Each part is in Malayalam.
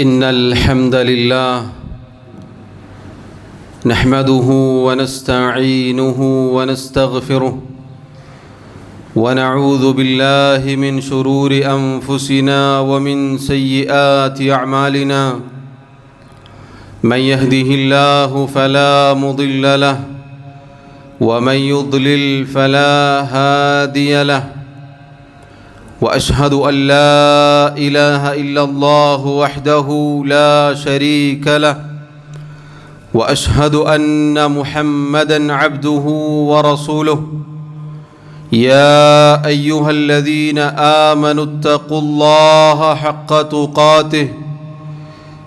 إن الحمد لله نحمده ونستعينه ونستغفره ونعوذ بالله من شرور أنفسنا ومن سيئات أعمالنا من يهده الله فلا مضل له ومن يضلل فلا هادي له وأشهد أن لا إله إلا الله وحده لا شريك له وأشهد أن محمدًا عبده ورسوله يا أيها الذين آمنوا اتقوا الله حق تقاته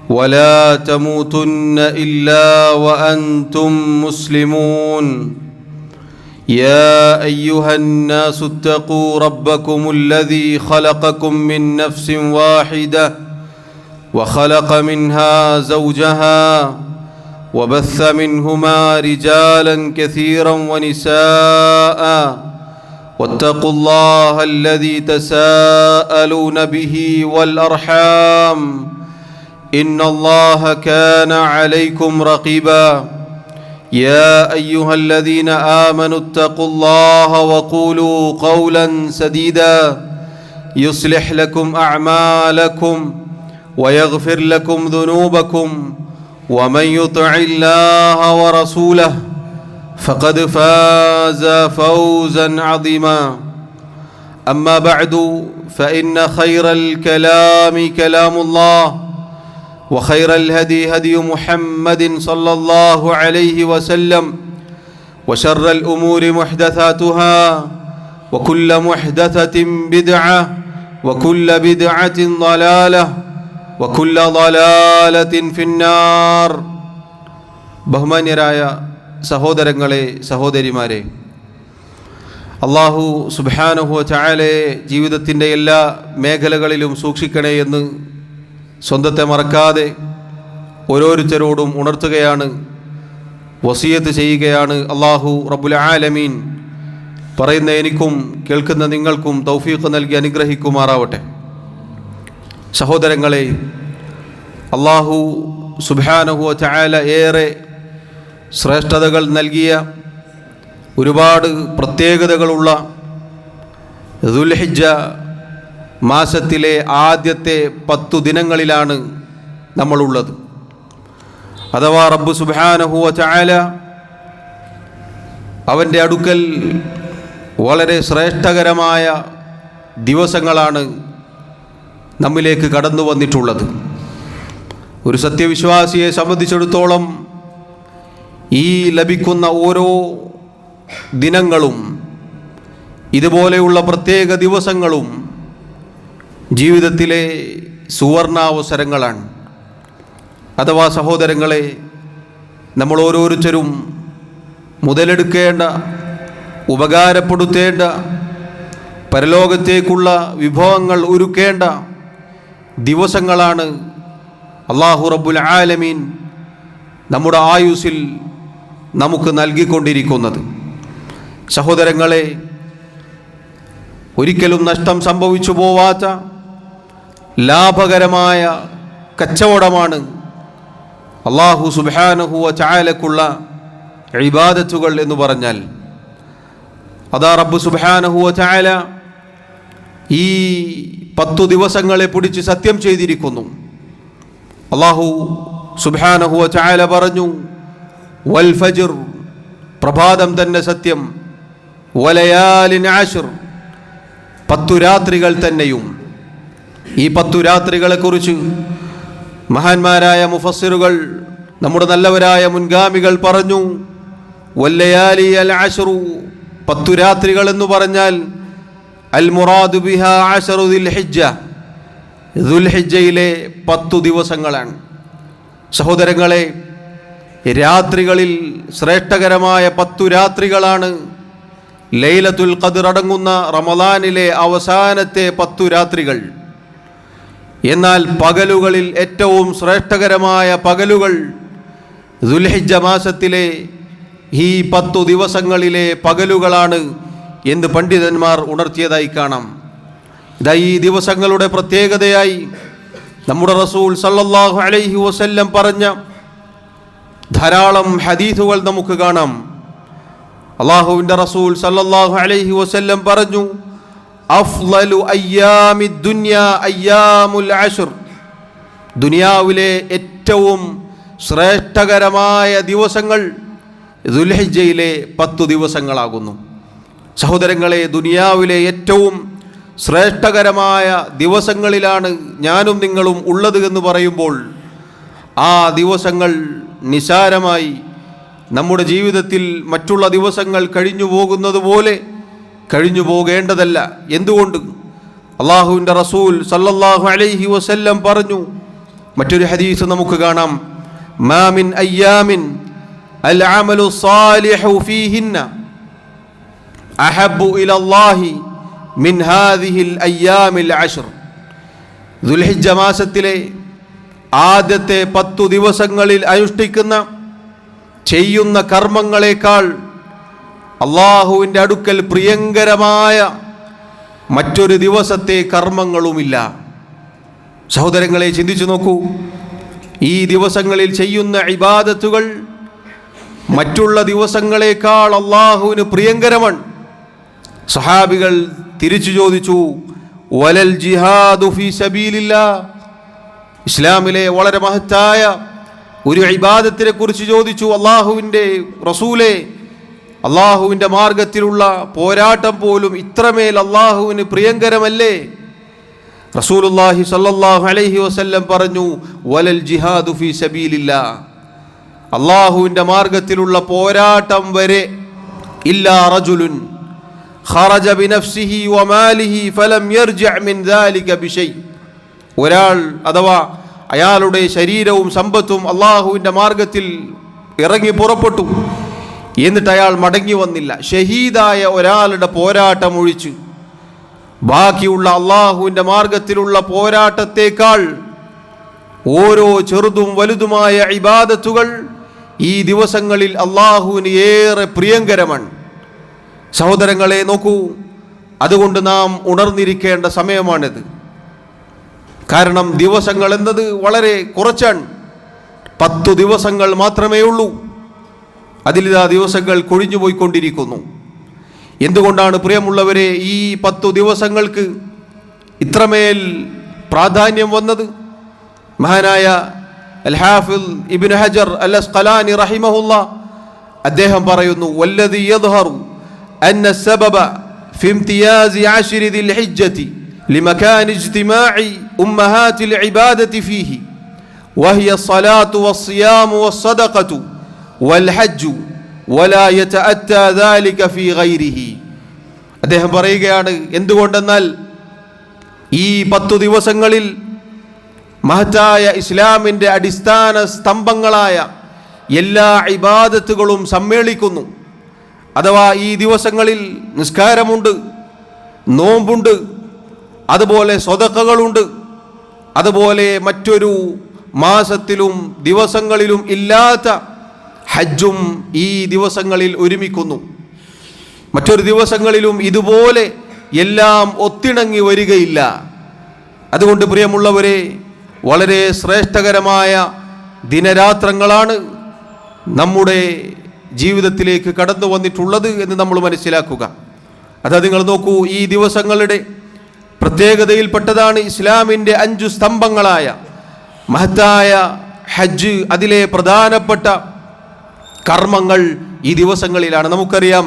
ولا تموتن إلا وأنتم مسلمون يا أيها الناس اتقوا ربكم الذي خلقكم من نفس واحدة وخلق منها زوجها وبث منهما رجالا كثيرا ونساء واتقوا الله الذي تساءلون به والأرحام إن الله كان عليكم رقيبا يا أيها الذين آمنوا اتقوا الله وقولوا قولا سديدا يصلح لكم أعمالكم ويغفر لكم ذنوبكم ومن يطع الله ورسوله فقد فاز فوزا عظيما أما بعد فإن خير الكلام كلام الله وخير الهدي هدي محمد صلى الله عليه وسلم وشر الأمور محدثاتها وكل محدثة بدعة وكل بدعة ضلالة وكل ضلالة في النار. ബഹുമാന്യരായ സഹോദരങ്ങളെ സഹോദരിമാരെ, അല്ലാഹു സുബ്ഹാനഹു വ തആലയെ ജീവിതത്തിൻ്റെ എല്ലാ മേഖലകളിലും സൂക്ഷിക്കണേ എന്ന് സ്വന്തത്തെ മറക്കാതെ ഓരോരുത്തരോടും ഉണർത്തുകയാണ്, വസിയത്ത് ചെയ്യുകയാണ്. അല്ലാഹു റബ്ബുൽ ആലമീൻ പറയുന്ന എനിക്കും കേൾക്കുന്ന നിങ്ങൾക്കും തൗഫീഖ് നൽകി അനുഗ്രഹിക്കുമാറാവട്ടെ. സഹോദരങ്ങളെ, അല്ലാഹു സുബ്ഹാനഹു വ തആല ഏറെ ശ്രേഷ്ഠതകൾ നൽകിയ, ഒരുപാട് പ്രത്യേകതകളുള്ള ദുൽഹിജ്ജ മാസത്തിലെ ആദ്യത്തെ 10 ദിനങ്ങളിലാണ് നമ്മളുള്ളത്. അഥവാ റബ്ബ് സുബ്ഹാനഹു വ തആല അവൻ്റെ അടുക്കൽ വളരെ ശ്രേഷ്ഠകരമായ ദിവസങ്ങളാണ് നമ്മിലേക്ക് കടന്നു വന്നിട്ടുള്ളത്. ഒരു സത്യവിശ്വാസിയെ സംബന്ധിച്ചിടത്തോളം ഈ ലഭിക്കുന്ന ഓരോ ദിനങ്ങളും ഇതുപോലെയുള്ള പ്രത്യേക ദിവസങ്ങളും ജീവിതത്തിലെ സുവർണാവസരങ്ങളാണ്. അഥവാ സഹോദരങ്ങളെ, നമ്മൾ ഓരോരുത്തരും മുതലെടുക്കേണ്ട, ഉപകാരപ്പെടുത്തേണ്ട, പരലോകത്തേക്കുള്ള വിഭവങ്ങൾ ഒരുക്കേണ്ട ദിവസങ്ങളാണ് അല്ലാഹു റബ്ബുൽ ആലമീൻ നമ്മുടെ ആയുസ്സിൽ നമുക്ക് നൽകിക്കൊണ്ടിരിക്കുന്നത്. സഹോദരങ്ങളെ, ഒരിക്കലും നഷ്ടം സംഭവിച്ചു പോവാത്ത ലാഭകരമായ കച്ചവടമാണ് അല്ലാഹു സുബ്ഹാനഹു വ തആലക്കുള്ള ഇബാദത്തുകൾ എന്ന് പറഞ്ഞാൽ. അതാ റബ്ബ് സുബ്ഹാനഹു വ തആല ഈ 10 ദിവസങ്ങളെ പിടിച്ച് സത്യം ചെയ്തിരിക്കുന്നു. അല്ലാഹു സുബ്ഹാനഹു വ തആല പറഞ്ഞു, വൽ ഫജ്ർ, പ്രഭാതം തന്നെ സത്യം, വലയാലിൻ അശ്ർ, 10 രാത്രികൾ തന്നെയും. ഈ 10 രാത്രികളെക്കുറിച്ച് മഹാന്മാരായ മുഫസ്സിറുകൾ, നമ്മുടെ നല്ലവരായ മുൻഗാമികൾ പറഞ്ഞു, വല്ലയാലി അൽ അശ്റു, 10 രാത്രികൾ എന്ന് പറഞ്ഞാൽ അൽ മുറാദു ബിഹാ അശ്റു ദുൽഹിജ്ജ, ദുൽഹിജ്ജയിലെ 10 ദിവസങ്ങളാണ്. സഹോദരങ്ങളെ, രാത്രികളിൽ ശ്രേഷ്ഠകരമായ 10 രാത്രികളാണ് ലൈലത്തുൽ ഖദ്ർ അടങ്ങുന്ന റമളാനിലെ അവസാനത്തെ 10 രാത്രികൾ. എന്നാൽ പകലുകളിൽ ഏറ്റവും ശ്രേഷ്ഠകരമായ പകലുകൾ ദുൽഹിജ്ജ മാസത്തിലെ ഈ 10 ദിവസങ്ങളിലെ പകലുകളാണ് എന്ന് പണ്ഡിതന്മാർ ഉണർത്തിയതായി കാണാം. ഈ ദിവസങ്ങളുടെ പ്രത്യേകതയായി നമ്മുടെ റസൂൽ സല്ലല്ലാഹു അലൈഹി വസല്ലം പറഞ്ഞ ധാരാളം ഹദീസുകൾ നമുക്ക് കാണാം. അല്ലാഹുവിൻ്റെ റസൂൽ സല്ലല്ലാഹു അലൈഹി വസല്ലം പറഞ്ഞു, അഫ്ളലു അയ്യാമിദ് ദുനിയ അയ്യാമുൽ അശ്ർ, ദുനിയാവിലെ ഏറ്റവും ശ്രേഷ്ഠകരമായ ദിവസങ്ങൾ ദുൽഹിജ്ജയിലെ 10 ദിവസങ്ങളാകുന്നു. സഹോദരങ്ങളെ, ദുനിയാവിലെ ഏറ്റവും ശ്രേഷ്ഠകരമായ ദിവസങ്ങളിലാണ് ഞാനും നിങ്ങളും ഉള്ളത് എന്ന് പറയുമ്പോൾ ആ ദിവസങ്ങൾ നിസാരമായി നമ്മുടെ ജീവിതത്തിൽ മറ്റുള്ള ദിവസങ്ങൾ കഴിഞ്ഞു പോകുന്നത് പോലെ കഴിഞ്ഞു പോകേണ്ടതല്ല. എന്തുകൊണ്ട്? അല്ലാഹുവിൻ്റെ റസൂൽ സല്ലല്ലാഹു അലൈഹി വസല്ലം പറഞ്ഞു, മറ്റൊരു ഹദീസ് നമുക്ക് കാണാം, മാ മിൻ അയ്യാമിൻ അൽ അമലു സാലിഹു ഫീഹിന്ന അഹബ്ബു ഇലല്ലാഹി മിൻ ഹാദിഹിൽ അയ്യാമിൽ അശ്ർ. ദുൽഹിജ്ജ മാസത്തിലെ ആദ്യത്തെ 10 ദിവസങ്ങളിൽ അനുഷ്ഠിക്കുന്ന ചെയ്യുന്ന കർമ്മങ്ങളെക്കാൾ അള്ളാഹുവിൻ്റെ അടുക്കൽ പ്രിയങ്കരമായ മറ്റൊരു ദിവസത്തെ കർമ്മങ്ങളുമില്ല. സഹോദരങ്ങളെ, ചിന്തിച്ചു നോക്കൂ. ഈ ദിവസങ്ങളിൽ ചെയ്യുന്ന ഇബാദത്തുകൾ മറ്റുള്ള ദിവസങ്ങളെക്കാൾ അള്ളാഹുവിന് പ്രിയങ്കരമാണ്. സഹാബികൾ തിരിച്ചു ചോദിച്ചു, വലൽ ജിഹാദു ഫീ സബീലില്ലാഹ്, ഇസ്ലാമിലെ വളരെ മഹത്തായ ഒരു ഇബാദത്തിനെ കുറിച്ച് ചോദിച്ചു. അള്ളാഹുവിൻ്റെ റസൂലേ, അള്ളാഹുവിൻ്റെ മാർഗത്തിലുള്ള പോരാട്ടം പോലും ഇത്രമേൽ അള്ളാഹുവിന് പ്രിയങ്കരമല്ലേ? റസൂലുള്ളാഹി സ്വല്ലല്ലാഹു അലൈഹി വസല്ലം പറഞ്ഞു, വലൽ ജിഹാദു ഫീ സബീലില്ലാഹ്, അള്ളാഹുവിൻ്റെ മാർഗത്തിലുള്ള പോരാട്ടം വരെ ഇല്ലാ റജുലുൻ ഖറജ ബിനഫ്സിഹി വമാലിഹി ഫലം യർജിഅ മിൻ ദാലിക ബിശൈ, ഒരാൾ അഥവാ അയാളുടെ ശരീരവും സമ്പത്തും അള്ളാഹുവിൻ്റെ മാർഗത്തിൽ ഇറങ്ങി പുറപ്പെട്ടു, എന്നിട്ട് അയാൾ മടങ്ങി വന്നില്ല. ഷഹീദായ ഒരാളുടെ പോരാട്ടം ഒഴിച്ച് ബാക്കിയുള്ള അള്ളാഹുവിൻ്റെ മാർഗത്തിലുള്ള പോരാട്ടത്തേക്കാൾ ഓരോ ചെറുതും വലുതുമായ ഇബാദത്തുകൾ ഈ ദിവസങ്ങളിൽ അള്ളാഹുവിന് ഏറെ പ്രിയങ്കരമാണ്. സഹോദരങ്ങളെ, നോക്കൂ, അതുകൊണ്ട് നാം ഉണർന്നിരിക്കേണ്ട സമയമാണിത്. കാരണം ദിവസങ്ങൾ എന്നത് വളരെ കുറച്ചാണ്. 10 ദിവസങ്ങൾ മാത്രമേ ഉള്ളൂ. അതിലിതാ ദിവസങ്ങൾ കൊഴിഞ്ഞുപോയിക്കൊണ്ടിരിക്കുന്നു. എന്തുകൊണ്ടാണ് പ്രിയമുള്ളവരെ ഈ 10 ദിവസങ്ങൾക്ക് ഇത്രമേൽ പ്രാധാന്യം വന്നത്? മഹാനായ അൽ ഹാഫിദ് ഇബ്നു ഹജർ അൽ അസ്ഖലാനി റഹിമഹുല്ലാ അദ്ദേഹം പറയുന്നു, വല്ലദി യദ്ഹറു അന്ന സബബ ഫി ഇംതിയാസി അശ്രി ദിൽ ഹിജ്ജതി لمكان اجتماع أمهات العبادة فيه وهي الصلاة والصيام والصدقة والحج ولا يتأتى ذلك في غيره. അദ്ദേഹം പറയുകയാണ്, എന്തുകൊണ്ടെന്നാൽ ഈ 10 ദിവസങ്ങളിൽ മഹത്തായ ഇസ്ലാമിൻ്റെ അടിസ്ഥാന സ്തംഭങ്ങളായ എല്ലാ ഇബാദത്തുകളും സമ്മേളിക്കുന്നു. അഥവാ ഈ ദിവസങ്ങളിൽ നിസ്കാരമുണ്ട്, നോമ്പുണ്ട്, അതുപോലെ സ്വതക്കകളുണ്ട്, അതുപോലെ മറ്റൊരു മാസത്തിലും ദിവസങ്ങളിലും ഇല്ലാത്ത ഹജ്ജും ഈ ദിവസങ്ങളിൽ ഒരുമിക്കുന്നു. മറ്റൊരു ദിവസങ്ങളിലും ഇതുപോലെ എല്ലാം ഒത്തിണങ്ങി വരികയില്ല. അതുകൊണ്ട് പ്രിയമുള്ളവരെ, വളരെ ശ്രേഷ്ഠകരമായ ദിനരാത്രങ്ങളാണ് നമ്മുടെ ജീവിതത്തിലേക്ക് കടന്നു വന്നിട്ടുള്ളത് എന്ന് നമ്മൾ മനസ്സിലാക്കുക. അതാ നിങ്ങൾ നോക്കൂ, ഈ ദിവസങ്ങളുടെ പ്രത്യേകതയിൽപ്പെട്ടതാണ് ഇസ്ലാമിൻ്റെ 5 സ്തംഭങ്ങളായ മഹത്തായ ഹജ്ജ്. അതിലെ പ്രധാനപ്പെട്ട കർമ്മങ്ങൾ ഈ ദിവസങ്ങളിലാണ്. നമുക്കറിയാം,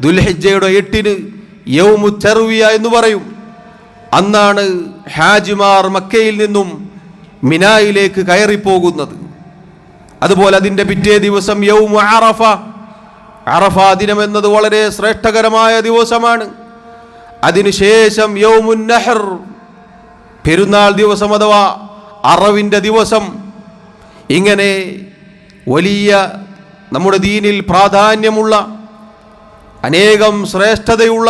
ദുൽഹിജ്ജയുടെ 8-ന് യൗമു തർവിയ എന്ന് പറയും. അന്നാണ് ഹാജിമാർ മക്കയിൽ നിന്നും മിനായിലേക്ക് കയറിപ്പോകുന്നത്. അതുപോലെ അതിൻ്റെ പിറ്റേ ദിവസം യൗമു അറഫ. അറഫ ദിനം എന്നത് വളരെ ശ്രേഷ്ഠകരമായ ദിവസമാണ്. അതിനുശേഷം യൗമുൻ നഹർ, പെരുന്നാൾ ദിവസം അഥവാ അറവിൻ്റെ ദിവസം. ഇങ്ങനെ വലിയ നമ്മുടെ ദീനിൽ പ്രാധാന്യമുള്ള അനേകം ശ്രേഷ്ഠതയുള്ള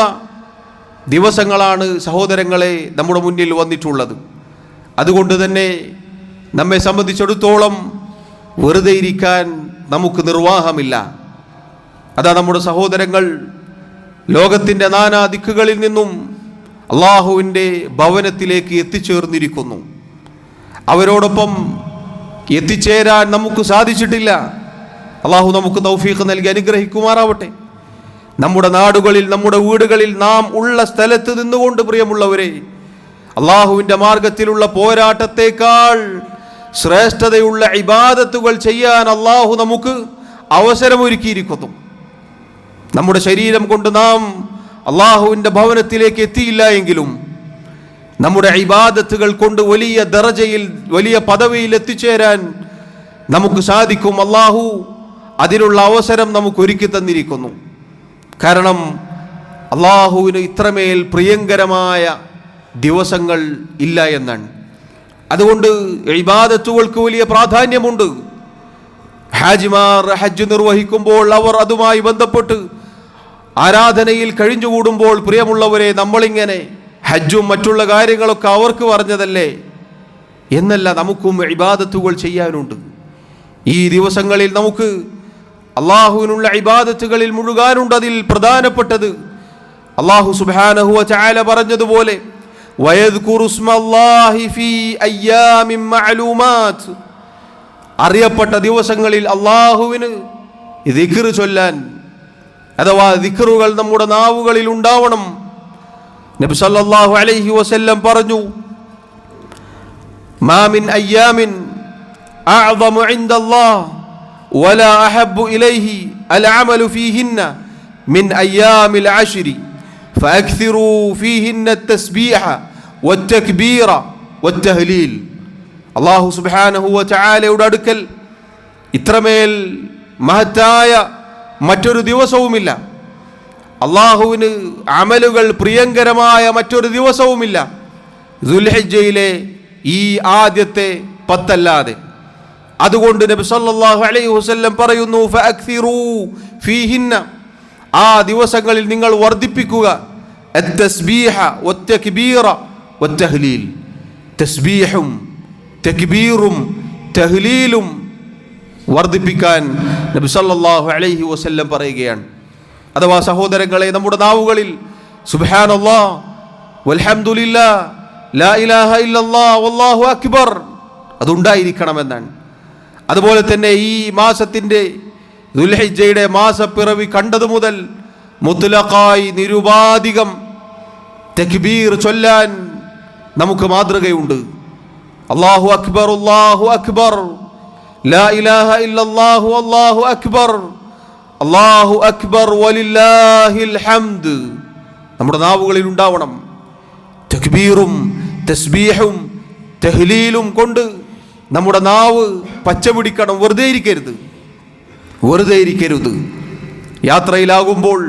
ദിവസങ്ങളാണ് സഹോദരങ്ങളെ നമ്മുടെ മുന്നിൽ വന്നിട്ടുള്ളത്. അതുകൊണ്ട് തന്നെ നമ്മെ സംബന്ധിച്ചിടത്തോളം വെറുതെ ഇരിക്കാൻ നമുക്ക് നിർവാഹമില്ല. അതാ നമ്മുടെ സഹോദരങ്ങൾ ലോകത്തിൻ്റെ നാനാ ദിക്കുകളിൽ നിന്നും അള്ളാഹുവിൻ്റെ ഭവനത്തിലേക്ക് എത്തിച്ചേർന്നിരിക്കുന്നു. അവരോടൊപ്പം എത്തിച്ചേരാൻ നമുക്ക് സാധിച്ചിട്ടില്ല. അള്ളാഹു നമുക്ക് തൗഫീഖ് നൽകി അനുഗ്രഹിക്കുമാറാവട്ടെ. നമ്മുടെ നാടുകളിൽ, നമ്മുടെ വീടുകളിൽ, നാം ഉള്ള സ്ഥലത്ത് നിന്നുകൊണ്ട് പ്രിയമുള്ളവരെ, അള്ളാഹുവിൻ്റെ മാർഗത്തിലുള്ള പോരാട്ടത്തേക്കാൾ ശ്രേഷ്ഠതയുള്ള ഇബാദത്തുകൾ ചെയ്യാൻ അള്ളാഹു നമുക്ക് അവസരമൊരുക്കിയിരിക്കുന്നു. നമ്മുടെ ശരീരം കൊണ്ട് നാം അള്ളാഹുവിൻ്റെ ഭവനത്തിലേക്ക് എത്തിയില്ല എങ്കിലും നമ്മുടെ ഇബാദത്തുകൾ കൊണ്ട് വലിയ ദറജയിൽ, വലിയ പദവിയിൽ എത്തിച്ചേരാൻ നമുക്ക് സാധിക്കും. അള്ളാഹു അതിനുള്ള അവസരം നമുക്ക് ഒരുക്കി തന്നിരിക്കുന്നു. കാരണം അള്ളാഹുവിന് ഇത്രമേൽ പ്രിയങ്കരമായ ദിവസങ്ങൾ ഇല്ല എന്നാണ്. അതുകൊണ്ട് ഇബാദത്തുകൾക്ക് വലിയ പ്രാധാന്യമുണ്ട്. ഹാജിമാർ ഹജ്ജ് നിർവഹിക്കുമ്പോൾ അവർ അതുമായി ബന്ധപ്പെട്ട് ആരാധനയിൽ കഴിഞ്ഞുകൂടുമ്പോൾ പ്രിയമുള്ളവരെ, നമ്മളിങ്ങനെ ഹജ്ജും മറ്റുള്ള കാര്യങ്ങളൊക്കെ അവർക്ക് പറഞ്ഞതല്ലേ എന്നല്ല, നമുക്കും ഇബാദത്തുകൾ ചെയ്യാനുണ്ട്. ഈ ദിവസങ്ങളിൽ നമുക്ക് അള്ളാഹുവിനുള്ള ഇബാദത്തുകളിൽ മുഴുകാനുണ്ട്. അതിൽ പ്രധാനപ്പെട്ടത് അള്ളാഹു സുബ്ഹാനഹു വ തആല പറഞ്ഞതുപോലെ വയദ്കുറു സ്മല്ലാഹി ഫീ അയ്യാമിൻ മഅലൂമാത്ത്, അറിയപ്പെട്ട ദിവസങ്ങളിൽ അള്ളാഹുവിന് ദിക്ർ ചൊല്ലാൻ, അഥവാ ദിക്റുകൾ നമ്മുടെ നാവുകളിൽ ഉണ്ടാവണം. നബി സല്ലല്ലാഹു അലൈഹി വസല്ലം പറഞ്ഞു, മാ മിൻ അയ്യാമിൻ അഅ്ദമു ഇൻദല്ലാഹ് വലാ അഹബ്ബു ഇലൈഹി അൽഅമലു ഫീഹിന്ന മിൻ അയ്യാമിൽ അശ്രി ഫഅക്സിറൂ ഫീഹിന്ന അത്തസ്ബീഹ വത്തക്ബീറ വത്തഹ്ലീൽ. അല്ലാഹു സുബ്ഹാനഹു വ തആലയുടെ അടുക്കൽ ഇത്രമേൽ മഹത്തായ മറ്റൊരു ദിവസവുമില്ല. അള്ളാഹുവിന് അമലുകൾ പ്രിയങ്കരമായ മറ്റൊരു ദിവസവുമില്ല ദുൽഹിജ്ജയിലെ ഈ ആദ്യത്തെ 10 അല്ലാതെ. അതുകൊണ്ട് നബി സല്ലല്ലാഹു അലൈഹി വസല്ലം പറയുന്നു, ഫഅക്സിറൂ ഫീഹിന്ന, ആ ദിവസങ്ങളിൽ നിങ്ങൾ വർദ്ധിപ്പിക്കുക അത്തസ്ബീഹ വത്തക്ബീറ വത്തഹ്ലീൽ, തസ്ബീഹും തക്ബീറും തഹ്ലീലും വർദ്ധിപ്പിക്കാൻ നബി സല്ലല്ലാഹു അലൈഹി വസല്ലം പറയുകയാണ്. അഥവാ സഹോദരങ്ങളെ, നമ്മുടെ നാവുകളിൽ സുബ്ഹാനല്ലാഹ് വൽഹംദുലില്ലാഹ് ലാ ഇലാഹ ഇല്ലല്ലാഹ് വല്ലാഹു അക്ബർ അതുണ്ടായിരിക്കണമെന്നാണ്. അതുപോലെ തന്നെ ഈ മാസത്തിൻ്റെ ദുൽഹിജ്ജയുടെ മാസപ്പിറവി കണ്ടതു മുതൽ മുത്ലഖായി നിരുപാധികം തക്ബീർ ചൊല്ലാൻ നമുക്ക് മാതൃകയുണ്ട്. അല്ലാഹു അക്ബർ അല്ലാഹു അക്ബർ ലാ ഇലാഹ ഇല്ലല്ലാഹു വല്ലാഹു അക്ബർ അല്ലാഹു അക്ബർ വലില്ലാഹിൽ ഹംദ് നമ്മുടെ നാവുകളിൽ ഉണ്ടാവണം. തക്ബീറും തസ്ബീഹും തഹ്ലീലും കൊണ്ട് നമ്മുടെ നാവ് പച്ച പിടിക്കണം. വെറുതെ ഇരിക്കരുത്. യാത്രയിലാകുമ്പോൾ,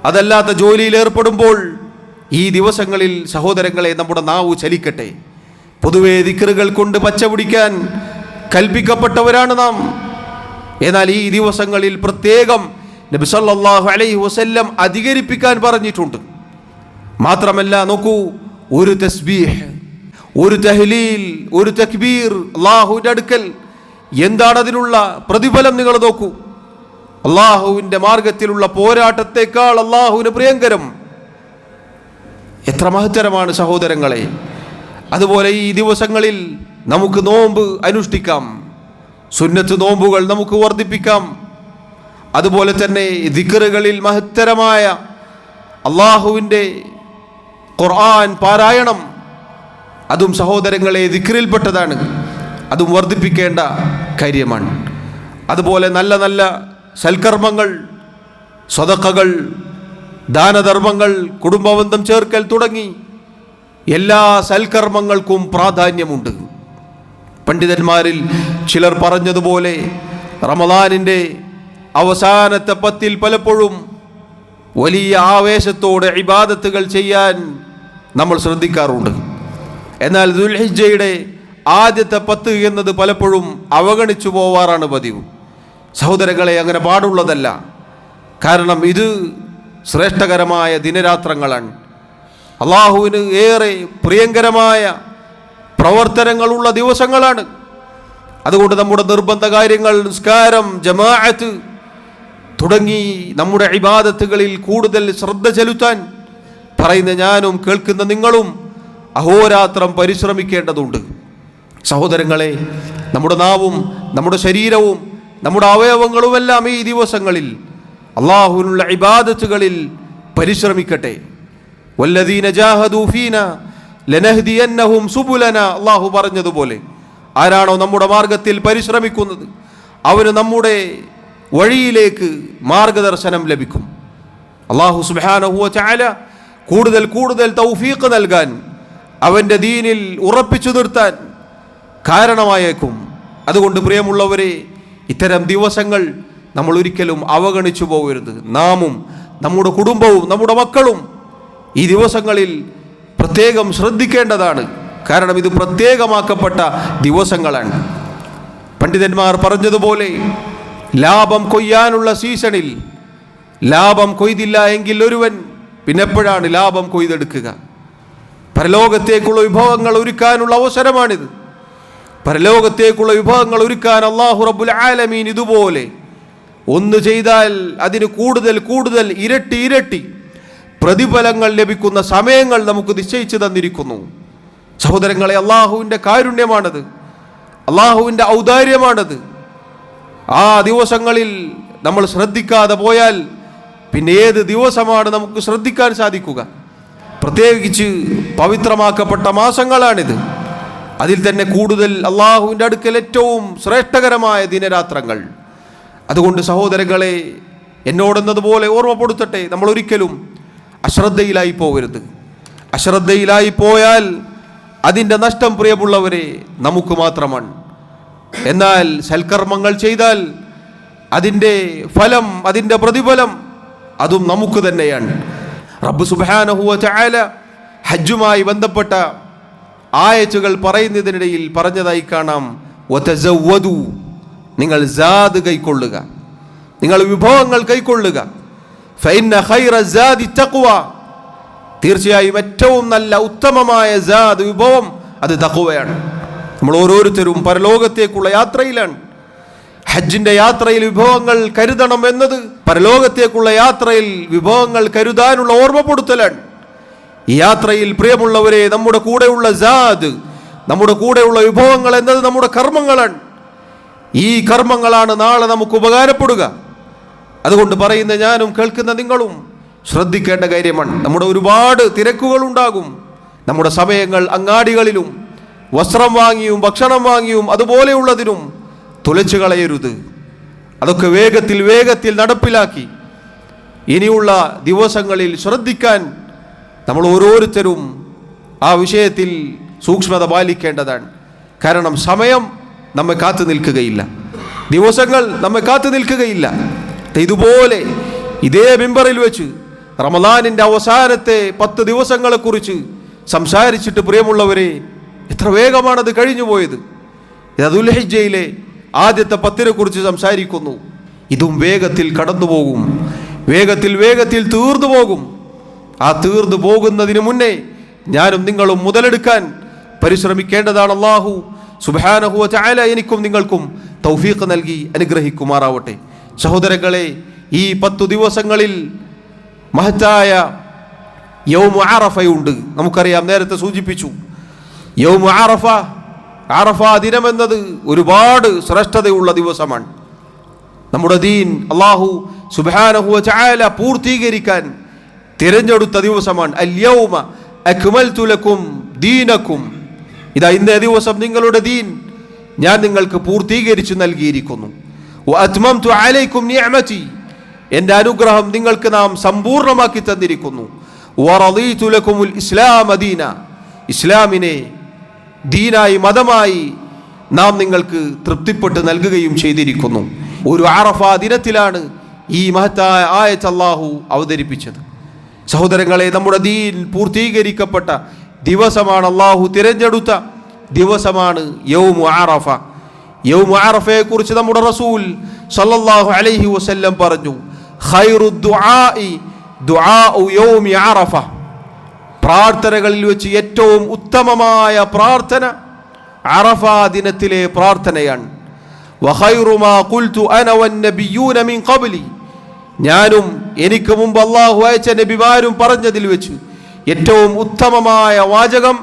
അതല്ലാത്ത ജോലിയിൽ ഏർപ്പെടുമ്പോൾ, ഈ ദിവസങ്ങളിൽ സഹോദരങ്ങളെ നമ്മുടെ നാവ് ചലിക്കട്ടെ. പൊതുവെ ദിക്റുകൾ കൊണ്ട് പച്ച പിടിക്കാൻ കൽപ്പിക്കപ്പെട്ടവരാണ് നാം. എന്നാൽ ഈ ദിവസങ്ങളിൽ പ്രത്യേകം നബി സല്ലല്ലാഹു അലൈഹി വസല്ലം അധികരിപ്പിക്കാൻ പറഞ്ഞിട്ടുണ്ട്. മാത്രമല്ല, നോക്കൂ, ഒരു തസ്ബീഹ്, ഒരു തഹ്ലീൽ, ഒരു തക്ബീർ അല്ലാഹുവിൻ്റെ അടുക്കൽ എന്താണ് അതിനുള്ള പ്രതിഫലം നിങ്ങൾ നോക്കൂ. അല്ലാഹുവിൻ്റെ മാർഗത്തിലുള്ള പോരാട്ടത്തെക്കാൾ അല്ലാഹുവിന് പ്രിയങ്കരം. എത്ര മഹത്തരമാണ് സഹോദരങ്ങളെ. അതുപോലെ ഈ ദിവസങ്ങളിൽ നമുക്ക് നോമ്പ് അനുഷ്ഠിക്കാം, സുന്നത്ത് നോമ്പുകൾ നമുക്ക് വർദ്ധിപ്പിക്കാം. അതുപോലെ തന്നെ ദിക്റുകളിൽ മഹത്തരമായ അള്ളാഹുവിൻ്റെ ഖുർആൻ പാരായണം, അതും സഹോദരങ്ങളെ ദിക്റിൽപ്പെട്ടതാണ്, അതും വർദ്ധിപ്പിക്കേണ്ട കാര്യമാണ്. അതുപോലെ നല്ല നല്ല സൽക്കർമ്മങ്ങൾ, സ്വതക്കകൾ, ദാനധർമ്മങ്ങൾ, കുടുംബബന്ധം ചേർക്കൽ തുടങ്ങി എല്ലാ സൽക്കർമ്മങ്ങൾക്കും പ്രാധാന്യമുണ്ട്. പണ്ഡിതന്മാരിൽ ചിലർ പറഞ്ഞതുപോലെ റമദാനിൻ്റെ അവസാനത്തെ 10 പലപ്പോഴും വലിയ ആവേശത്തോടെ ഇബാദത്തുകൾ ചെയ്യാൻ നമ്മൾ ശ്രദ്ധിക്കാറുണ്ട്. എന്നാൽ ദുൽഹിജ്ജയുടെ ആദ്യത്തെ 10 എന്നത് പലപ്പോഴും അവഗണിച്ചു പോവാറാണ് പതിവ്. സഹോദരങ്ങളെ, അങ്ങനെ പാടുള്ളതല്ല. കാരണം ഇത് ശ്രേഷ്ഠകരമായ ദിനരാത്രങ്ങളാണ്. അള്ളാഹുവിന് ഏറെ പ്രിയങ്കരമായ പ്രവർത്തനങ്ങളുള്ള ദിവസങ്ങളാണ്. അതുകൊണ്ട് നമ്മുടെ നിർബന്ധ കാര്യങ്ങൾ, നിസ്കാരം, ജമാഅത്ത് തുടങ്ങി നമ്മുടെ ഇബാദത്തുകളിൽ കൂടുതൽ ശ്രദ്ധ ചെലുത്താൻ പറയുന്ന ഞാനും കേൾക്കുന്ന നിങ്ങളും അഹോരാത്രം പരിശ്രമിക്കേണ്ടതുണ്ട്. സഹോദരങ്ങളെ, നമ്മുടെ നാവും നമ്മുടെ ശരീരവും നമ്മുടെ അവയവങ്ങളുമെല്ലാം ഈ ദിവസങ്ങളിൽ അള്ളാഹുവിനുള്ള ഇബാദത്തുകളിൽ പരിശ്രമിക്കട്ടെ. വല്ലദീന ജാഹദൂ ഫീനാ ലനഹ്ദിയന്നഹും സുബുലനാ, അള്ളാഹു പറഞ്ഞതുപോലെ ആരാണോ നമ്മുടെ മാർഗത്തിൽ പരിശ്രമിക്കുന്നത് അവന് നമ്മുടെ വഴിയിലേക്ക് മാർഗദർശനം ലഭിക്കും. അള്ളാഹു സുബ്ഹാനഹു വ തആല കൂടുതൽ കൂടുതൽ തൗഫീഖ് നൽകാൻ, അവൻ്റെ ദീനിൽ ഉറപ്പിച്ചു നിർത്താൻ കാരണമായേക്കും. അതുകൊണ്ട് പ്രിയമുള്ളവരെ, ഇത്തരം ദിവസങ്ങൾ നമ്മൾ ഒരിക്കലും അവഗണിച്ചു പോകരുത്. നാമും നമ്മുടെ കുടുംബവും നമ്മുടെ മക്കളും ഈ ദിവസങ്ങളിൽ പ്രത്യേകം ശ്രദ്ധിക്കേണ്ടതാണ്. കാരണം ഇത് പ്രത്യേകമാക്കപ്പെട്ട ദിവസങ്ങളാണ്. പണ്ഡിതന്മാർ പറഞ്ഞതുപോലെ ലാഭം കൊയ്യാനുള്ള സീസണിൽ ലാഭം കൊയ്തില്ല എങ്കിൽ ഒരുവൻ പിന്നെപ്പോഴാണ് ലാഭം കൊയ്തെടുക്കുക? പരലോകത്തേക്കുള്ള വിഭവങ്ങൾ ഒരുക്കാനുള്ള അവസരമാണിത്. പരലോകത്തേക്കുള്ള വിഭവങ്ങൾ ഒരുക്കാൻ അല്ലാഹു റബ്ബുൽ ആലമീൻ ഇതുപോലെ ഒന്ന് ചെയ്താൽ അതിന് കൂടുതൽ കൂടുതൽ ഇരട്ടി ഇരട്ടി പ്രതിഫലങ്ങൾ ലഭിക്കുന്ന സമയങ്ങൾ നമുക്ക് നിശ്ചയിച്ചു തന്നിരിക്കുന്നു. സഹോദരങ്ങളെ, അള്ളാഹുവിൻ്റെ കാരുണ്യമാണത്, അള്ളാഹുവിൻ്റെ ഔദാര്യമാണത്. ആ ദിവസങ്ങളിൽ നമ്മൾ ശ്രദ്ധിക്കാതെ പോയാൽ പിന്നെ ഏത് ദിവസമാണ് നമുക്ക് ശ്രദ്ധിക്കാൻ സാധിക്കുക? പ്രത്യേകിച്ച് പവിത്രമാക്കപ്പെട്ട മാസങ്ങളാണിത്. അതിൽ തന്നെ കൂടുതൽ അള്ളാഹുവിൻ്റെ അടുക്കൽ ഏറ്റവും ശ്രേഷ്ഠകരമായ ദിനരാത്രങ്ങൾ. അതുകൊണ്ട് സഹോദരങ്ങളെ, എന്നോടെന്നതുപോലെ ഓർമ്മപ്പെടുത്തട്ടെ, നമ്മൾ ഒരിക്കലും അശ്രദ്ധയിലായി പോകരുത്. അശ്രദ്ധയിലായി പോയാൽ അതിൻ്റെ നഷ്ടം പ്രിയമുള്ളവരെ നമുക്ക് മാത്രമാണ്. എന്നാൽ സൽക്കർമ്മങ്ങൾ ചെയ്താൽ അതിൻ്റെ ഫലം, അതിൻ്റെ പ്രതിഫലം അതും നമുക്ക് തന്നെയാണ്. റബ്ബ് സുബ്ഹാനഹു വ തആല ഹജ്ജുമായി ബന്ധപ്പെട്ട ആയത്തുകൾ പറയുന്നതിനിടയിൽ പറഞ്ഞതായി കാണാം, വതസവ്വദു, നിങ്ങൾ സാദ് കൈക്കൊള്ളുക, നിങ്ങൾ വിഭവങ്ങൾ കൈക്കൊള്ളുക. ഫഇന്ന ഖൈറ സാദി തഖ്വ, തീർച്ചയായും ഏറ്റവും നല്ല ഉത്തമമായ സാദ്, വിഭവം അത് തഖ്വയാണ്. നമ്മൾ ഓരോരുത്തരും പരലോകത്തേക്കുള്ള യാത്രയിലാണ്. ഹജ്ജിന്റെ യാത്രയിൽ വിഭവങ്ങൾ കരുതണം എന്നത് പരലോകത്തേക്കുള്ള യാത്രയിൽ വിഭവങ്ങൾ കരുതാനുള്ള ഓർമ്മപ്പെടുത്തലാണ്. ഈ യാത്രയിൽ പ്രിയമുള്ളവരെ, നമ്മുടെ കൂടെയുള്ള സാദ്, നമ്മുടെ കൂടെയുള്ള വിഭവങ്ങൾ എന്നത് നമ്മുടെ കർമ്മങ്ങളാണ്. ഈ കർമ്മങ്ങളാണ് നാളെ നമുക്ക് ഉപകാരപ്പെടുക. അതുകൊണ്ട് പറയുന്ന ഞാനും കേൾക്കുന്ന നിങ്ങളും ശ്രദ്ധിക്കേണ്ട കാര്യമാണ്. നമ്മുടെ ഒരുപാട് തിരക്കുകളുണ്ടാകും. നമ്മുടെ സമയങ്ങൾ അങ്ങാടികളിലും വസ്ത്രം വാങ്ങിയും ഭക്ഷണം വാങ്ങിയും അതുപോലെയുള്ളതിനും തുലച്ചു കളയരുത്. അതൊക്കെ വേഗത്തിൽ വേഗത്തിൽ നടപ്പിലാക്കി ഇനിയുള്ള ദിവസങ്ങളിൽ ശ്രദ്ധിക്കാൻ നമ്മൾ ഓരോരുത്തരും ആ വിഷയത്തിൽ സൂക്ഷ്മത പാലിക്കേണ്ടതാണ്. കാരണം സമയം നമ്മെ കാത്തു നിൽക്കുകയില്ല, ദിവസങ്ങൾ നമ്മെ കാത്തു നിൽക്കുകയില്ല. ഇതുപോലെ ഇതേ മിമ്പറിൽ വെച്ച് റമദാനിൻ്റെ അവസാനത്തെ 10 ദിവസങ്ങളെക്കുറിച്ച് സംസാരിച്ചിട്ട് പ്രിയമുള്ളവരെ, എത്ര വേഗമാണത് കഴിഞ്ഞു പോയത്. ദുൽഹിജ്ജയിലെ ആദ്യത്തെ 10 കുറിച്ച് സംസാരിക്കുന്നു. ഇതും വേഗത്തിൽ കടന്നു പോകും, വേഗത്തിൽ വേഗത്തിൽ തീർന്നു പോകും. ആ തീർന്നു പോകുന്നതിന് മുന്നേ ഞാനും നിങ്ങളും മുതലെടുക്കാൻ പരിശ്രമിക്കേണ്ടതാണ്. അല്ലാഹു സുബ്ഹാനഹു വ തആല എനിക്കും നിങ്ങൾക്കും തൗഫീഖ് നൽകി അനുഗ്രഹിക്കുമാറാവട്ടെ. സഹോദരങ്ങളെ, ഈ 10 ദിവസങ്ങളിൽ മഹത്തായ യൗമു അറഫയുണ്ട്. നമുക്കറിയാം, നേരത്തെ സൂചിപ്പിച്ചു. യൗമു അറഫ, അറഫ ദിനമെന്നത് ഒരുപാട് ശ്രേഷ്ഠതയുള്ള ദിവസമാണ്. നമ്മുടെ ദീൻ അല്ലാഹു സുബ്ഹാനഹു വ തആല പൂർത്തീകരിക്കാൻ തിരഞ്ഞെടുത്ത ദിവസമാണ്. അൽ യൗമ അക്മൽതു ലക്കും ദീനക്കും, ഇതാ ഇന്നേ ദിവസം നിങ്ങളുടെ ദീൻ ഞാൻ നിങ്ങൾക്ക് പൂർത്തീകരിച്ചു നൽകിയിരിക്കുന്നു. വ അത്മംതു അലൈക്കും നിഅമതി, എൻ്റെ അനുഗ്രഹം നിങ്ങൾക്ക് നാം സമ്പൂർണ്ണമാക്കി തന്നിരിക്കുന്നു. വ റളീതു ലക്കുമുൽ ഇസ്ലാമ ദീന, ഇസ്ലാമിനെ ദീനായി മതമായി നാം നിങ്ങൾക്ക് തൃപ്തിപ്പെട്ട് നൽകുകയും ചെയ്തിരിക്കുന്നു. ഒരു അറഫ ദിനത്തിലാണ് ഈ മഹത്തായ ആയത്ത് അല്ലാഹു അവതരിപ്പിച്ചത്. സഹോദരങ്ങളെ, നമ്മുടെ ദീൻ പൂർത്തീകരിക്കപ്പെട്ട ദിവസമാണ്, അല്ലാഹു തിരഞ്ഞെടുത്ത ദിവസമാണ് യൗമു അറഫ. യൗമു അറഫയെ കുറിച്ച് നമ്മുടെ റസൂൽ സല്ലല്ലാഹു അലൈഹി വസല്ലം പറഞ്ഞു, ഖൈറു ദുആഇ ദുആഉ യൗമി അറഫ, പ്രാർത്ഥനകളിൽ വെച്ച് ഏറ്റവും ഉത്തമമായ പ്രാർത്ഥന അറഫ ദിനത്തിലെ പ്രാർത്ഥനയാണ്. വഖൈറു മാ ഖുൽതു അന വന്നബിയ്യൂന മിൻ ഖബ്ലി, ഞാനും എനിക്ക് മുമ്പ് അല്ലാഹു അയച്ച നബിമാരും പറഞ്ഞതിൽ വെച്ച് ഏറ്റവും ഉത്തമമായ വാചകം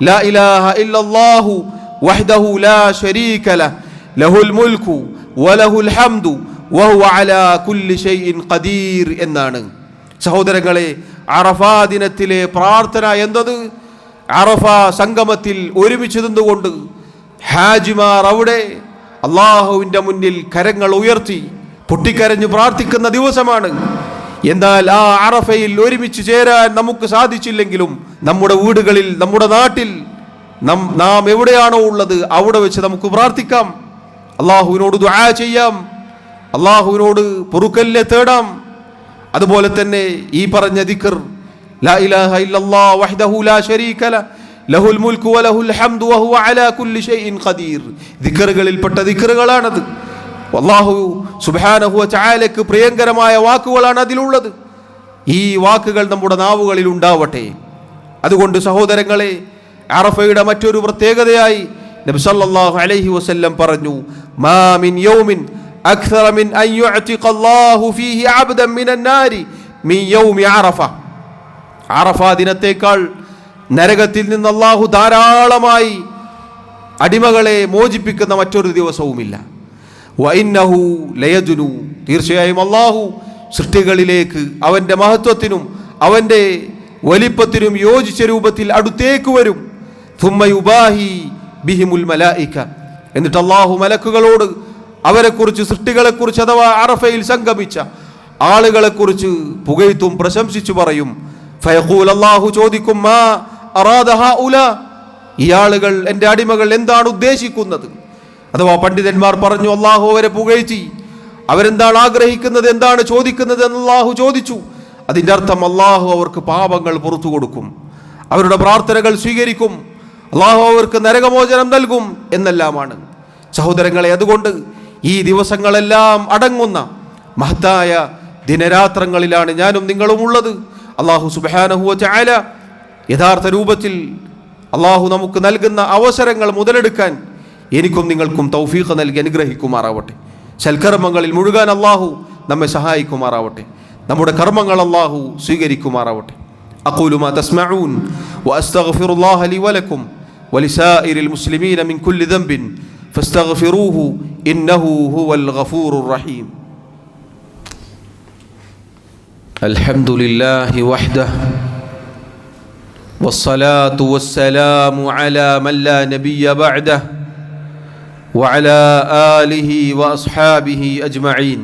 ലാ ഇലാഹ ഇല്ലല്ലാഹു വഹ്ദഹു ലാ ശരീക ലഹു ലഹുൽ മുൽക്കു വലഹുൽ ഹംദു വഹുവ അലാ കുല്ലി ഷൈഇൻ ഖദീർ എന്നാണ്. സഹോദരങ്ങളെ, അറഫാ ദിനത്തിലെ പ്രാർത്ഥന എന്നത് അറഫ സംഗമത്തിൽ ഒരുമിച്ച് നിന്നുകൊണ്ട് ഹാജിമാർ അവിടെ അള്ളാഹുവിൻ്റെ മുന്നിൽ കരങ്ങൾ ഉയർത്തി പൊട്ടിക്കരഞ്ഞ് പ്രാർത്ഥിക്കുന്ന ദിവസമാണ്. എന്നാൽ ആ അറഫയിൽ ഒരുമിച്ച് ചേരാൻ നമുക്ക് സാധിച്ചില്ലെങ്കിലും നമ്മുടെ വീടുകളിൽ, നമ്മുടെ നാട്ടിൽ നാം എവിടെയാണോ ഉള്ളത് അവിടെ വെച്ച് നമുക്ക് പ്രാർത്ഥിക്കാം, അള്ളാഹുവിനോട് ദുആ ചെയ്യാം, അള്ളാഹുവിനോട് പൊറുക്കലിനെ തേടാം. അതുപോലെ തന്നെ ഈ പറഞ്ഞ ദിക്ർ ലാ ഇലാഹ ഇല്ലല്ലാഹ് വഹ്ദഹു ലാ ശരീക ലഹു ലഹുൽ മുൽക്കു വലഹുൽ ഹംദു വഹുവ അലാ കുല്ലി ഷൈഇൻ ഖദീർ, ദിക്റുകളിൽപ്പെട്ട ദിക്റുകളാണത്. അല്ലാഹു സുബ്ഹാനഹു വ തആലയ്ക്ക് പ്രിയങ്കരമായ വാക്കുകളാണ് അതിലുള്ളത്. ഈ വാക്കുകൾ നമ്മുടെ നാവുകളിൽ ഉണ്ടാവട്ടെ. അതുകൊണ്ട് സഹോദരങ്ങളെ, അറഫയുടെ മറ്റൊരു പ്രത്യേകതയായി നബി സല്ലല്ലാഹു അലൈഹി വസല്ലം പറഞ്ഞു, മാ മിൻ യൗമിൻ അക്സറ മിൻ അൻ യുഅതിഖ അല്ലാഹു ഫീഹി അബ്ദൻ മിനൻ നാരി മിൻ യൗമി അറഫ. അറഫ ദിനത്തേക്കാൾ നരകത്തിൽ നിന്ന് അല്ലാഹു ധാരാളമായി അടിമകളെ മോചിപ്പിക്കുന്ന മറ്റൊരു ദിവസവുമില്ല. വഇന്നഹു ലയദ്നു, തീർച്ചയായും അല്ലാഹു സൃഷ്ടികളിലേക്ക് അവൻ്റെ മഹത്വത്തിനും അവൻ്റെ വലിപ്പത്തിനും യോജിച്ച രൂപത്തിൽ അടുത്തേക്ക് വരും. ثم يباهي بهم الملائكة, എന്നിട്ട് അല്ലാഹു മലക്കുകളോട് അവരെക്കുറിച്ച്, സൃഷ്ടികളെക്കുറിച്ച് അഥവാ അറഫയിൽ സംഗമിച്ച ആളുകളെക്കുറിച്ച് പുകഴ്ത്തും പ്രശംസിച്ചു പറയും. ഫയഖൂൽ, അല്ലാഹു ചോദിക്കും, മാ അറാദ ഹഉലാ, ഈ ആളുകൾ, എൻ്റെ അടിമകൾ എന്താണ് ഉദ്ദേശിക്കുന്നത്? അഥവാ പണ്ഡിതന്മാർ പറഞ്ഞു, അല്ലാഹു അവരെ പുകഴ്ത്തി, അവരെന്താണ് ആഗ്രഹിക്കുന്നത്, എന്താണ് ചോദിക്കുന്നത് എന്ന് അല്ലാഹു ചോദിച്ചു. അതിൻ്റെ അർത്ഥം അല്ലാഹു അവർക്ക് പാപങ്ങൾ പുറത്തു കൊടുക്കും, അവരുടെ പ്രാർത്ഥനകൾ സ്വീകരിക്കും, അല്ലാഹു അവർക്ക് നരകമോചനം നൽകും എന്നെല്ലാമാണ്. സഹോദരങ്ങളെ, അതുകൊണ്ട് ഈ ദിവസങ്ങളെല്ലാം അടങ്ങുന്ന മഹത്തായ ദിനരാത്രങ്ങളിലാണ് ഞാനും നിങ്ങളും ഉള്ളത്. അല്ലാഹു സുബ്ഹാനഹു വ തആല യഥാർത്ഥ രൂപത്തിൽ അല്ലാഹു നമുക്ക് നൽകുന്ന അവസരങ്ങൾ മുതലെടുക്കാൻ എനിക്കും നിങ്ങൾക്കും തൗഫീഖ് നൽകി അനുഗ്രഹിക്കുമാറാവട്ടെ. സൽക്കർമ്മങ്ങളിൽ മുഴുകാൻ അല്ലാഹു നമ്മെ സഹായിക്കുമാറാവട്ടെ. നമ്മുടെ കർമ്മങ്ങൾ അല്ലാഹു സ്വീകരിക്കുമാറാവട്ടെ. അഖൂലു മാ തസ്മഊൻ വഅസ്തഗ്ഫിറുല്ലാഹ ലി വലക്കും വലിസായിരിൽ മുസ്ലിമീന മിൻ കുല്ലി ദംബിൻ ഫസ്തഗ്ഫിറൂഹു ഇന്നഹു ഹുവൽ ഗഫൂറുർ റഹീം. അൽഹംദുലില്ലാഹി വഹ്ദഹു വസ്സലാത്തു വസ്സലാമു അലാ മൻ ലാ നബിയ്യ ബഅദഹു വഅലാ ആലിഹി വഅസ്ഹാബിഹി അജ്മഈൻ.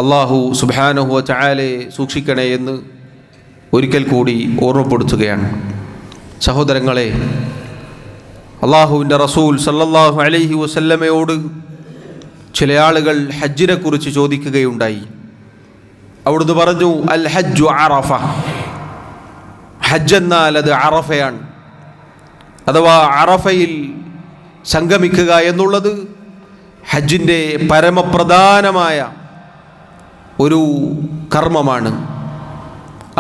അല്ലാഹു സുബ്ഹാനഹു വ തആലയെ സൂക്ഷിക്കണേ എന്ന് ഒരിക്കൽ കൂടി ഓർമ്മപ്പെടുത്തുകയാണ്. സഹോദരങ്ങളെ, അല്ലാഹുവിൻ്റെ റസൂൽ സല്ലല്ലാഹു അലൈഹി വസല്ലമയോട് ചില ആളുകൾ ഹജ്ജിനെ കുറിച്ച് ചോദിക്കുകയുണ്ടായി. അവിടുന്ന് പറഞ്ഞു, അൽ ഹജ്ജു അറഫ, ഹജ്ജ് എന്നാൽ അത് അറഫയാണ്. അഥവാ അറഫയിൽ സംഗമിക്കുക എന്നുള്ളത് ഹജ്ജിൻ്റെ പരമപ്രധാനമായ ഒരു കർമ്മമാണ്.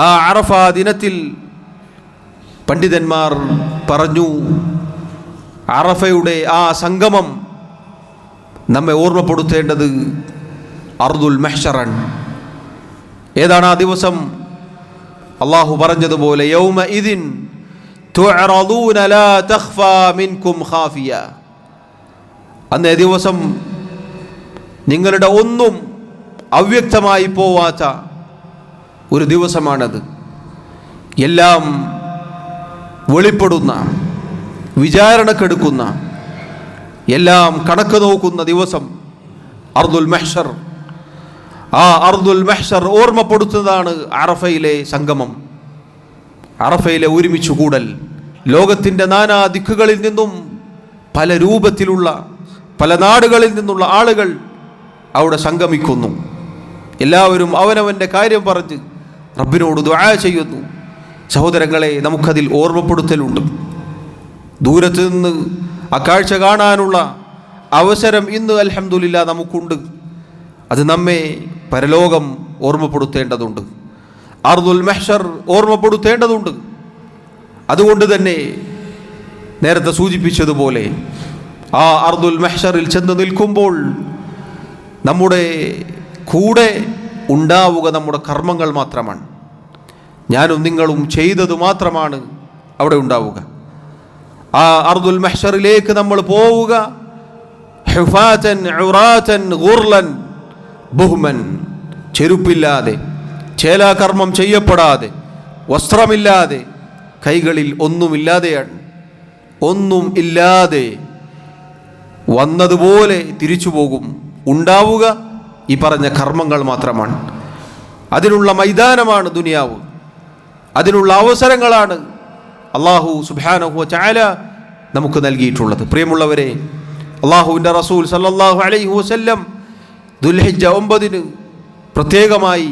ആ അറഫ ദിനത്തിൽ പണ്ഡിതന്മാർ പറഞ്ഞു, അറഫയുടെ ആ സംഗമം നമ്മെ ഓർമ്മപ്പെടുത്തേണ്ടത് അർദുൽ മഹ്ശറാണ്. ഏതാണ് ആ ദിവസം? അല്ലാഹു പറഞ്ഞതുപോലെ, യൗമ ഇദിൻ തുഅറദൂന ലാ തഖ്ഫാ മിൻകും ഖാഫിയ, അന്നേ ദിവസം നിങ്ങളുടെ ഒന്നും അവ്യക്തമായി പോവാത്ത ഒരു ദിവസമാണത്. എല്ലാം വെളിപ്പെടുന്ന, വിചാരണക്കെടുക്കുന്ന, എല്ലാം കണക്ക് നോക്കുന്ന ദിവസം അർദുൽ മഹ്ശർ. ആ അർദുൽ മഹ്ശർ ഓർമ്മപ്പെടുത്തുന്നതാണ് അറഫയിലെ സംഗമം, അറഫയിലെ ഒരുമിച്ച് കൂടൽ. ലോകത്തിൻ്റെ നാനാ ദിക്കുകളിൽ നിന്നും പല രൂപത്തിലുള്ള, പല നാടുകളിൽ നിന്നുള്ള ആളുകൾ അവിടെ സംഗമിക്കുന്നു. എല്ലാവരും അവനവൻ്റെ കാര്യം പറഞ്ഞ് റബ്ബിനോട് ദുആ ചെയ്യുന്നു. സഹോദരങ്ങളെ, നമുക്കതിൽ ഓർമ്മപ്പെടുത്തലുണ്ട്. ദൂരത്ത് നിന്ന് ആ കാഴ്ച കാണാനുള്ള അവസരം ഇന്ന് അൽഹംദുലില്ലാ നമുക്കുണ്ട്. അത് നമ്മെ പരലോകം ഓർമ്മപ്പെടുത്തേണ്ടതുണ്ട്, അർദുൽ മഹ്ശർ ഓർമ്മപ്പെടുത്തേണ്ടതുണ്ട്. അതുകൊണ്ട് തന്നെ നേരത്തെ സൂചിപ്പിച്ചതുപോലെ ആ അർദുൽ മഹ്ശറിൽ ചെന്ന് നിൽക്കുമ്പോൾ നമ്മുടെ കൂടെ ഉണ്ടാവുക നമ്മുടെ കർമ്മങ്ങൾ മാത്രമാണ്. ഞാനും നിങ്ങളും ചെയ്തത് മാത്രമാണ് അവിടെ ഉണ്ടാവുക. ആ അർദുൽ മഹ്ശറിലേക്ക് നമ്മൾ പോവുക ഹുഫാതൻ ഉറാതൻ ഗുർലൻ ബുഹ്മൻ, ചെരുപ്പില്ലാതെ, ചേലാകർമ്മം ചെയ്യപ്പെടാതെ, വസ്ത്രമില്ലാതെ, കൈകളിൽ ഒന്നുമില്ലാതെയാണ്. ഒന്നും ഇല്ലാതെ വന്നതുപോലെ തിരിച്ചു പോകും. ഉണ്ടാവുക ഈ പറഞ്ഞ കർമ്മങ്ങൾ മാത്രമാണ്. അതിനുള്ള മൈതാനമാണ് ദുനിയാവ്, അതിനുള്ള അവസരങ്ങളാണ് അല്ലാഹു സുബ്ഹാനഹു വ തആല നമുക്ക് നൽകിയിട്ടുള്ളത്. പ്രിയമുള്ളവരെ, അല്ലാഹുവിൻ്റെ റസൂൽ സല്ലല്ലാഹു അലൈഹി വസല്ലം ദുൽഹിജ്ജ 9 പ്രത്യേകമായി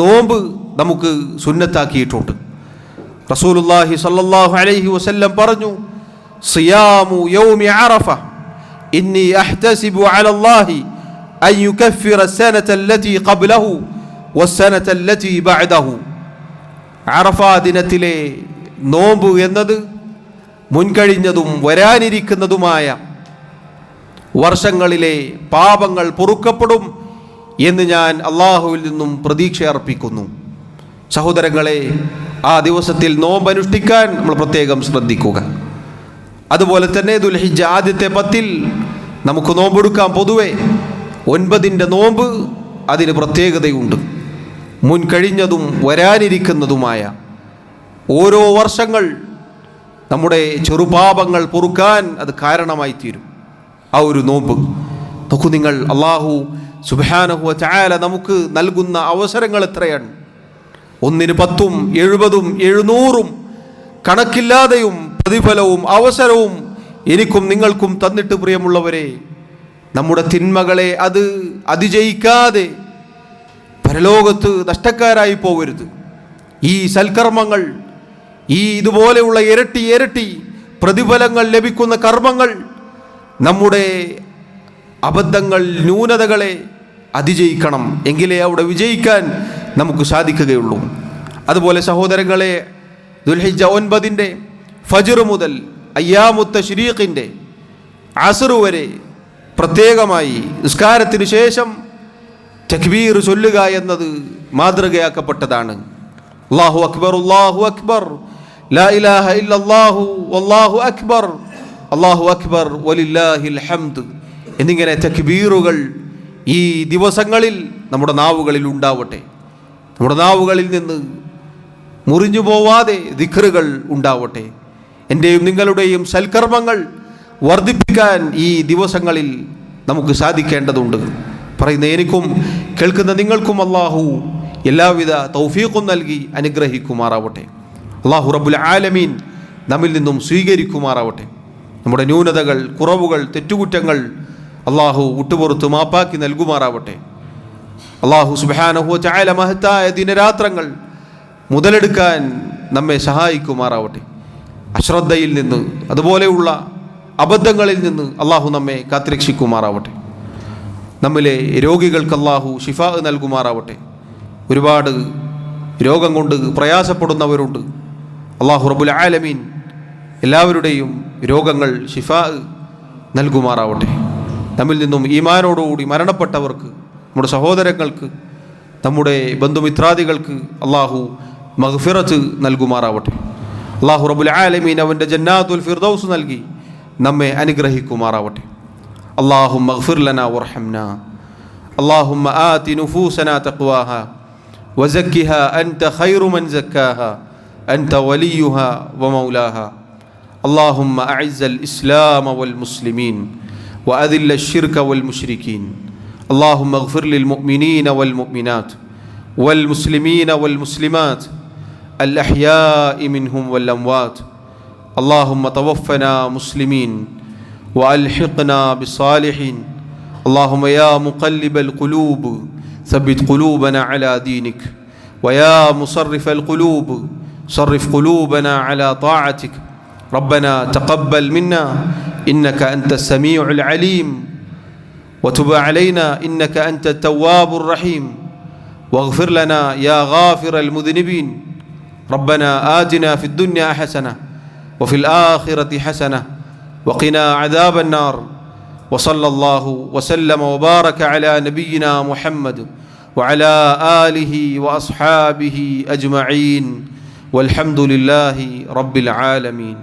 നോമ്പ് നമുക്ക് സുന്നത്താക്കിയിട്ടുണ്ട്. റസൂലുള്ളാഹി സല്ലല്ലാഹു അലൈഹി വസല്ലം പറഞ്ഞു, സിയാമു യൗമി അറഫ ഇന്നി അഹ്തസിബു അലല്ലാഹി അൻ യുകഫിറ അസ്സനത അല്ലതി ഖബ്ലഹു വസ്സനത അല്ലതി ബഅദഹു. അറഫ ദിനത്തിലെ നോമ്പ് എന്നത് മുൻകഴിഞ്ഞതും വരാനിരിക്കുന്നതുമായ വർഷങ്ങളിലെ പാപങ്ങൾ പൊറുക്കപ്പെടും എന്ന് ഞാൻ അള്ളാഹുവിൽ നിന്നും പ്രതീക്ഷ അർപ്പിക്കുന്നു. സഹോദരങ്ങളെ, ആ ദിവസത്തിൽ നോമ്പ് അനുഷ്ഠിക്കാൻ നമ്മൾ പ്രത്യേകം ശ്രദ്ധിക്കുക. അതുപോലെ തന്നെ ദുൽഹിജ്ജ ആദ്യത്തെ 10 നമുക്ക് നോമ്പെടുക്കാം. പൊതുവെ 9ൻ്റെ നോമ്പ് അതിന് പ്രത്യേകതയുണ്ട്. മുൻകഴിഞ്ഞതും വരാനിരിക്കുന്നതുമായ ഓരോ വർഷങ്ങൾ നമ്മുടെ ചെറുപാപങ്ങൾ പൊറുക്കാൻ അത് കാരണമായി തീരും. ആ ഒരു നോമ്പ് നോക്കൂ നിങ്ങൾ, അല്ലാഹു സുബ്ഹാനഹു വ തആല നമുക്ക് നൽകുന്ന അവസരങ്ങൾ എത്രയാണ്. 1ന് 10ഉം 70ഉം 700ഉം കണക്കില്ലാതെയും പ്രതിഫലവും അവസരവും എനിക്കും നിങ്ങൾക്കും തന്നിട്ട്, പ്രിയമുള്ളവരെ, നമ്മുടെ തിന്മകളെ അത് അതിജയിക്കാതെ പരലോകത്ത് നഷ്ടക്കാരായി പോകരുത്. ഈ സൽക്കർമ്മങ്ങൾ, ഈ ഇതുപോലെയുള്ള ഇരട്ടി പ്രതിഫലങ്ങൾ ലഭിക്കുന്ന കർമ്മങ്ങൾ നമ്മുടെ അബദ്ധങ്ങൾ, ന്യൂനതകളെ അതിജയിക്കണം. എങ്കിലേ അവിടെ വിജയിക്കാൻ നമുക്ക് സാധിക്കുകയുള്ളൂ. അതുപോലെ സഹോദരങ്ങളെ, ദുൽഹിജ്ജ 9ൻ്റെ ഫജ്ർ മുതൽ അയ്യാമുത്ത തശ്രീഖിൻ്റെ അസ്ർ വരെ പ്രത്യേകമായി നിസ്കാരത്തിന് ശേഷം തക്ബീർ ചൊല്ലുക എന്നത് മാതൃകയാക്കപ്പെട്ടതാണ്. അല്ലാഹു അക്ബർ, അല്ലാഹു അക്ബർ, ലാ ഇലാഹ ഇല്ലല്ലാഹു വല്ലാഹു അക്ബർ, അല്ലാഹു അക്ബർ വലില്ലാഹിൽ ഹംദ് എന്നിങ്ങനെ തക്ബീറുകൾ ഈ ദിവസങ്ങളിൽ നമ്മുടെ നാവുകളിൽ ഉണ്ടാവട്ടെ. നമ്മുടെ നാവുകളിൽ നിന്ന് മുറിഞ്ഞു പോവാതെ ദിക്റുകൾ ഉണ്ടാവട്ടെ. എൻ്റെയും നിങ്ങളുടെയും സൽക്കർമ്മങ്ങൾ വർദ്ധിപ്പിക്കാൻ ഈ ദിവസങ്ങളിൽ നമുക്ക് സാധിക്കേണ്ടതുണ്ട്. പറയുന്ന എനിക്കും കേൾക്കുന്ന നിങ്ങൾക്കും അല്ലാഹു എല്ലാവിധ തൗഫീഖും നൽകി അനുഗ്രഹിക്കുമാറാവട്ടെ. അല്ലാഹു റബ്ബുൽ ആലമീൻ നമ്മിൽ നിന്നും സ്വീകരിക്കുമാറാവട്ടെ. നമ്മുടെ ന്യൂനതകൾ, കുറവുകൾ, തെറ്റുകുറ്റങ്ങൾ അല്ലാഹു വിട്ടുപുറത്ത് മാപ്പാക്കി നൽകുമാറാവട്ടെ. അല്ലാഹു സുബ്ഹാനഹു വ തആല മഹത്തായ ദിനരാത്രങ്ങൾ മുതലെടുക്കാൻ നമ്മെ സഹായിക്കുമാറാവട്ടെ. അശ്രദ്ധയിൽ നിന്ന്, അതുപോലെയുള്ള അബദ്ധങ്ങളിൽ നിന്ന് അല്ലാഹു നമ്മെ കാത്തുരക്ഷിക്കുമാറാവട്ടെ. നമ്മിലെ രോഗികൾക്ക് അല്ലാഹു ശിഫാ നൽകുമാറാവട്ടെ. ഒരുപാട് രോഗം കൊണ്ട് പ്രയാസപ്പെടുന്നവരുണ്ട്. അല്ലാഹു റബ്ബുൽ ആലമീൻ എല്ലാവരുടെയും രോഗങ്ങൾ ശിഫാ നൽകുമാറാവട്ടെ. നമ്മിൽ നിന്നും ഈമാനോടുകൂടി മരണപ്പെട്ടവർക്ക്, നമ്മുടെ സഹോദരങ്ങൾക്ക്, നമ്മുടെ ബന്ധുമിത്രാദികൾക്ക് അല്ലാഹു മഗ്ഫിറത്ത് നൽകുമാറാവട്ടെ. അല്ലാഹു റബ്ബുൽ ആലമീൻ അവൻ്റെ ജന്നാത്തുൽ ഫിർദൗസ് നൽകി നമ്മെ അനുഗ്രഹിക്കുമാറാവട്ടെ. اللهم اغفر لنا وارحمنا اللهم آت نفوسنا تقواها وزكها أنت خير من زكاها أنت وليها ومولاها اللهم أعز الإسلام والمسلمين وأذل الشرك والمشركين اللهم اغفر للمؤمنين والمؤمنات والمسلمين والمسلمات الأحياء منهم والأموات اللهم توفنا مسلمين وألحقنا بالصالحين اللهم يا مقلب القلوب ثبت قلوبنا على دينك ويا مصرف القلوب صرف قلوبنا على طاعتك ربنا تقبل منا إنك أنت السميع العليم وتب علينا إنك أنت التواب الرحيم واغفر لنا يا غافر المذنبين ربنا آتنا في الدنيا حسنة وفي الآخرة حسنة وقنا عذاب النار وصلى الله وسلم وبارك على نبينا محمد وعلى آله وأصحابه أجمعين والحمد لله رب العالمين.